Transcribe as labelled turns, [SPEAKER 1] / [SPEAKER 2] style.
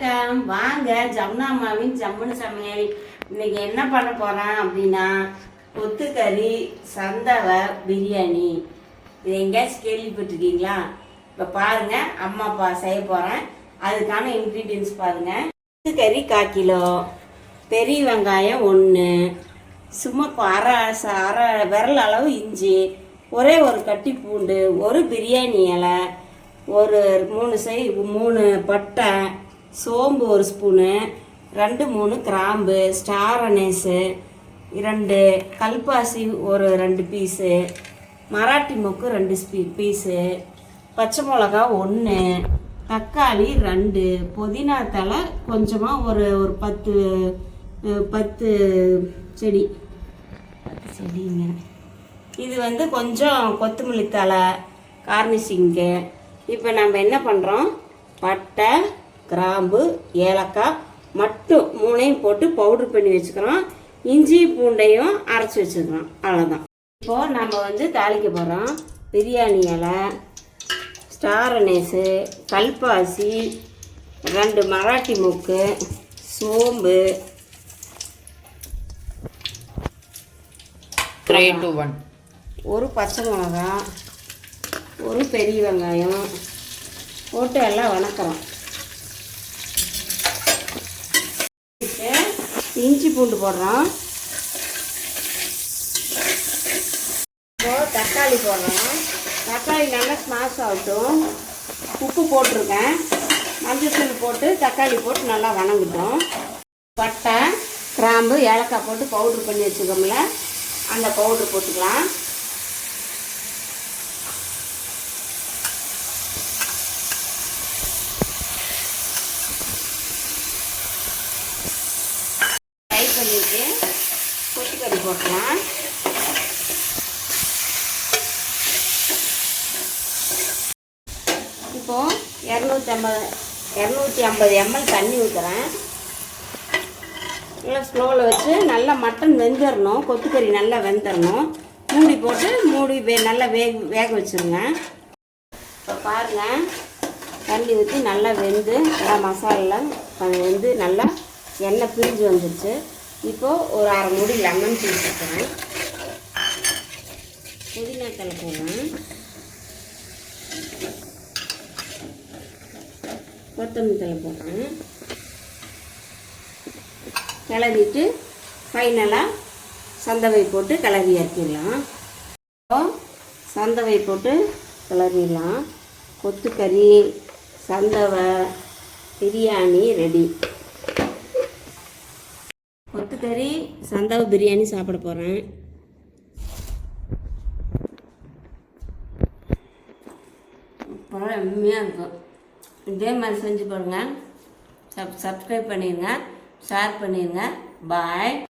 [SPEAKER 1] வணக்கம். வாங்க ஜமுனாமாவின் ஜம்முனு சமையல். இன்னைக்கு என்ன பண்ண போறேன் அப்படின்னா கொத்துக்கறி சந்தவ பிரியாணி. இது எங்கேயாச்சும் கேள்விப்பட்டிருக்கீங்களா? இப்போ பாருங்க, அம்மா அப்பா செய்ய போறேன். அதுக்கான இன்க்ரீடியன்ஸ் பாருங்க. கொத்துக்கறி 1/4 கிலோ, பெரிய வெங்காயம் 1, சும்மா அரை விரல் அளவு இஞ்சி, ஒரே ஒரு கட்டி பூண்டு, ஒரு பிரியாணி இலை, ஒரு 3 பட்டை, சோம்பு 1 ஸ்பூனு, 2-3 கிராம்பு, ஸ்டார் அனேஸு 2, கல்பாசி ஒரு 2 பீஸு, மராட்டி மொக்கு 2 பீஸு, பச்சை மிளகா 1, தக்காளி 2, புதினா தலை கொஞ்சமாக ஒரு 10 செடிங்க. இது கொஞ்சம் கொத்தமல்லி தலை கார்னிஷிங்கு. இப்போ நம்ம என்ன பண்ணுறோம், பட்டை கிராம்பு ஏலக்காய் மட்டும் 3ஐயும் போட்டு பவுட்ரு பண்ணி வச்சுக்கிறோம். இஞ்சி பூண்டையும் அரைச்சி வச்சுக்கிறோம். அவ்வளோதான். இப்போது நம்ம தாளிக்க போகிறோம். பிரியாணி இலை, ஸ்டார் அனேஸு, கல்பாசி 2 மராட்டி மொக்கு, சோம்பு,
[SPEAKER 2] 3, 2, 1,
[SPEAKER 1] ஒரு பச்சை மிளகா, ஒரு பெரிய வெங்காயம் போட்டு எல்லாம் வணக்கிறோம். இஞ்சி பூண்டு போடுறோம். இப்போது தக்காளி போடுறோம். தக்காளி நல்லா ஸ்மாஷ் ஆகட்டும். உப்பு போட்டிருக்கேன், மஞ்சள் போட்டு தக்காளி போட்டு நல்லா வணங்கிட்டோம். பட்டை கிராம்பு ஏலக்காய் போட்டு பவுட்ரு பண்ணி வச்சுக்கோம்ல, அந்த பவுட்ரு போட்டுக்கலாம். ஃப்ரை பண்ணிட்டு கொத்துக்கறி போட்டுக்கலாம். இப்போது 250 ml தண்ணி ஊற்றுறேன். நல்லா ஸ்லோவில் வச்சு நல்லா மட்டன் வெந்துடணும். கொத்துக்கறி நல்லா வெந்துடணும். மூடி போட்டு நல்லா வேக வச்சுருங்க. இப்போ பாருங்கள், தண்ணி ஊற்றி நல்லா வெந்து நல்லா மசாலெலாம் வெந்து நல்லா எண்ணெய் பிரிஞ்சு வந்துடுச்சு. இப்போது ஒரு அரை மூடி லெமன் ஜூஸ் ஊற்றுறேன். புதினா தலை போடுறேன். கொத்தமல்லி தலை போடுறேன். கிளறிட்டு ஃபைனலாக சந்தவை போட்டு கிளறி இறக்கிடலாம். சந்தவை போட்டு கிளறிடலாம். கொத்துக்கறி சந்தவை பிரியாணி ரெடி. கொத்துக்கறி சந்தவை பிரியாணி சாப்பிட போகிறேன். அருமையாக இருக்கும். இதே மாதிரி செஞ்சு பாருங்கள். சப்ஸ்கிரைப் பண்ணிடுங்க, ஷேர் பண்ணிடுங்க. பாய்.